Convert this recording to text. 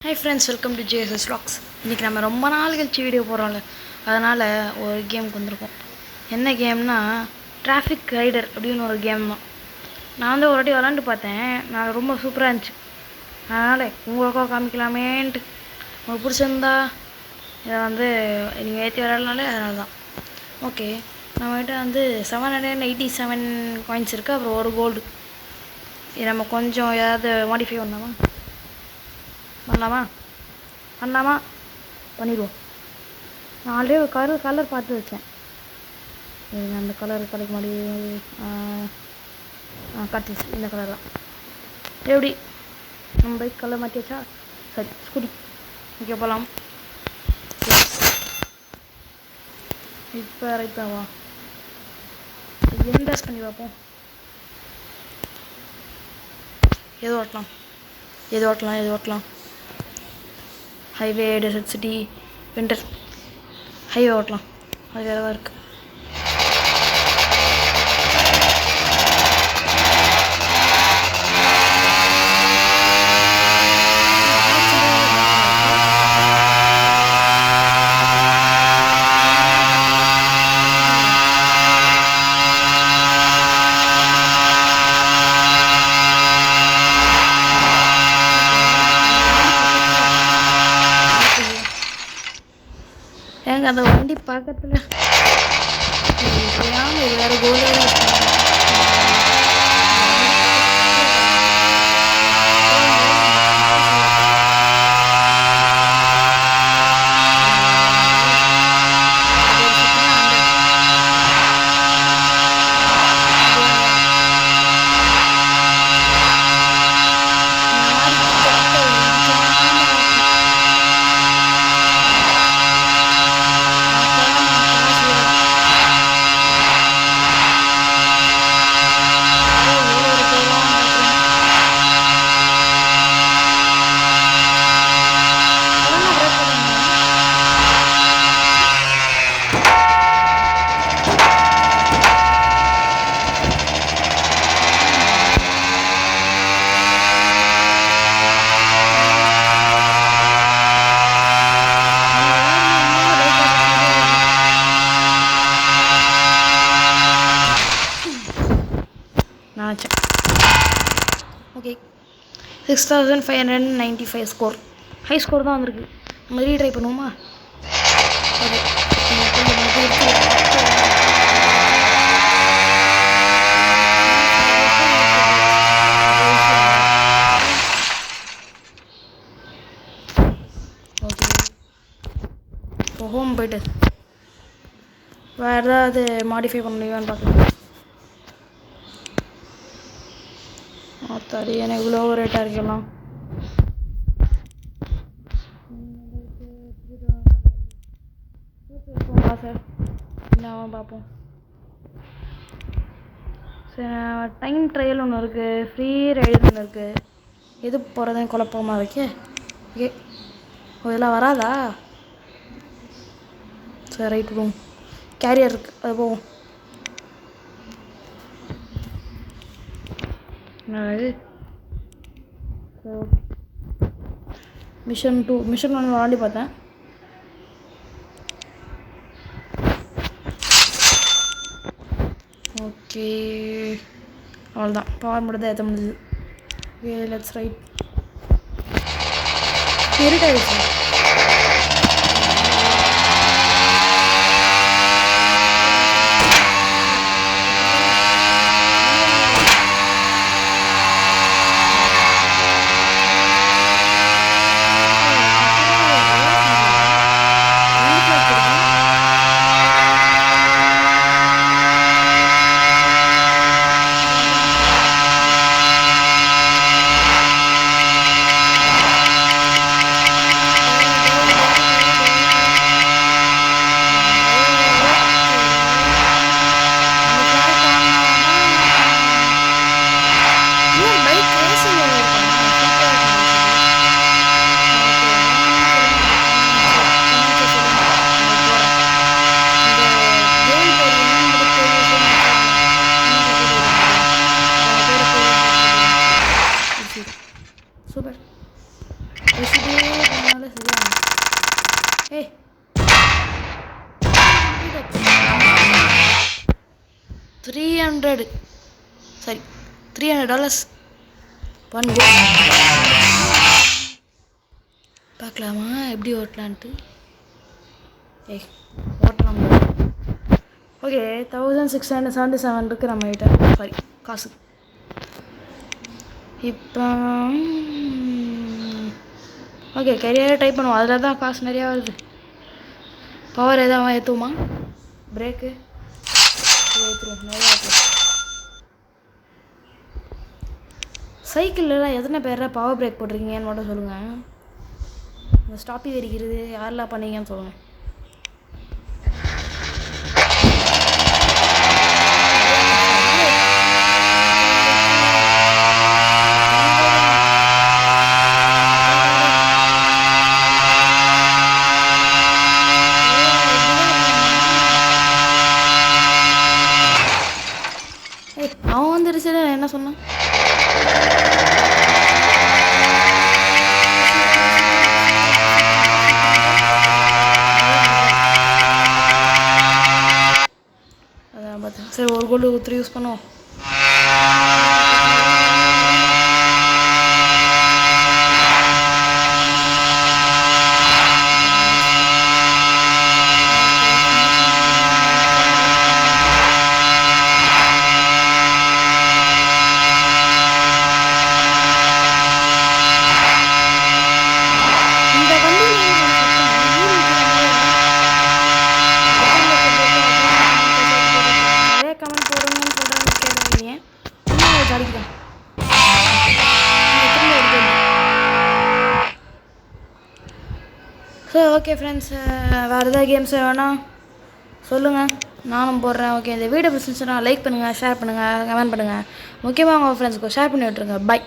Hi friends, welcome to JSS Vlogs. இன்றைக்கி நம்ம ரொம்ப நாள் கழிச்சு வீடியோ போடுறோம்ல, அதனால் ஒரு கேமுக்கு வந்திருக்கோம். என்ன கேம்னா டிராஃபிக் ரைடர் அப்படின்னு ஒரு கேம் தான். நான் ஒரு வாட்டி விளாண்டு பார்த்தேன், நான் ரொம்ப சூப்பராக இருந்துச்சு. அதனால் உங்களுக்கும் காமிக்கலாமேன்ட்டு உங்களுக்கு பிடிச்சிருந்தா இதை நீங்கள் ஏற்றி விளாட்னாலே அதனால தான். ஓகே, நம்மகிட்ட 787 காயின்ஸ் இருக்குது, அப்புறம் ஒரு கோல்டு. இது நம்ம கொஞ்சம் ஏதாவது மாடிஃபை பண்ணலாமா பண்ணிடுவோம். நான் ஆல்ரெடி ஒரு கலர் பார்த்து வச்சேன். அந்த கலர் கடைக்கு மாடி காட்டுச்சு. இந்த கலர் தான். எப்படி நம்ம பைக் கலர் மாற்றியாச்சா? சரி, ஸ்கூட்டி இங்கே போகலாம். இப்போ ரைட்டாவா என்டாஸ் பண்ணி பார்ப்போம். எது ஓட்டலாம் highway, desert city, winter. Highway ஓட்டலாம், அது வேறு இருக்குது. ஏங்க அந்த வண்டி பக்கத்தில் வேறு கோல்டு நான். Okay, 6595 score. ஹை ஸ்கோர் தான் வந்திருக்கு. நம்ம ரீட்ரை பண்ணுவோமா? ஓகே, இப்போ ஹோம் போய்ட்டு வேறு ஏதாவது மாடிஃபை பண்ண முடியுமான்னு பார்க்கலாம். சரி, எனக்கு இவ்வளோ ரேட்டாக இருக்கலாம். சார் என்ன பார்ப்போம். சரி, டைம் ட்ரையல் ஒன்று இருக்குது, ஃப்ரீ ரைடு ஒன்று இருக்குது. எது போகிறதுன்னு குழப்பமாக இருக்கே. ஓகே, இதெல்லாம் வராதா? சரி, ரைட் போவோம். கேரியர் இருக்குது, அது போவோம். அது மிஷன் 1 விளாண்டி பார்த்தேன். ஓகே, அவ்வளோதான். பவர் மட்டும் தான் ஏற்ற முடியுது. Okay, let's right. இருட் ஆயிடுச்சு. இருந்தால் சரியா ஏய் $300 சரி $300 1 go பார்க்கலாமா எப்படி ஓட்டலான்ட்டு ஏய் ஓட்டலாம் ஓகே 1677 இருக்குது நம்மகிட்ட சாரி காசு இப்போ ஓகே கரியரை டைப் பண்ணுவோம் அதில் தான் காசு நிறையா வருது பவர் எதாவது ஏற்றுவோமா பிரேக்கு ஏற்றுவோம் நிறையா ஏற்றுவோம் சைக்கிள்லாம் எத்தனை பேர் பவர் பிரேக் போட்டிருக்கீங்கன்னு மட்டும் சொல்லுங்கள் இந்த ஸ்டாப்பி வெடிக்கிறது யாரெல்லாம் பண்ணீங்கன்னு சொல்லுங்கள் அவன் வந்துருச்சு என்ன சொன்னான் அதான் பார்த்தேன் சரி ஒரு கோல்டு 3 யூஸ் பண்ணுவோம் ஸோ ஓகே ஃப்ரெண்ட்ஸ் வேறு எதாவது கேம்ஸ் வேணால் சொல்லுங்கள் நானும் போடுறேன் ஓகே இந்த வீடியோ பிடிச்சிருந்துச்சுன்னா லைக் பண்ணுங்கள் ஷேர் பண்ணுங்கள் கமெண்ட் பண்ணுங்கள் முக்கியமாக உங்கள் ஃப்ரெண்ட்ஸ்க்கு ஷேர் பண்ணி விட்ருங்க பை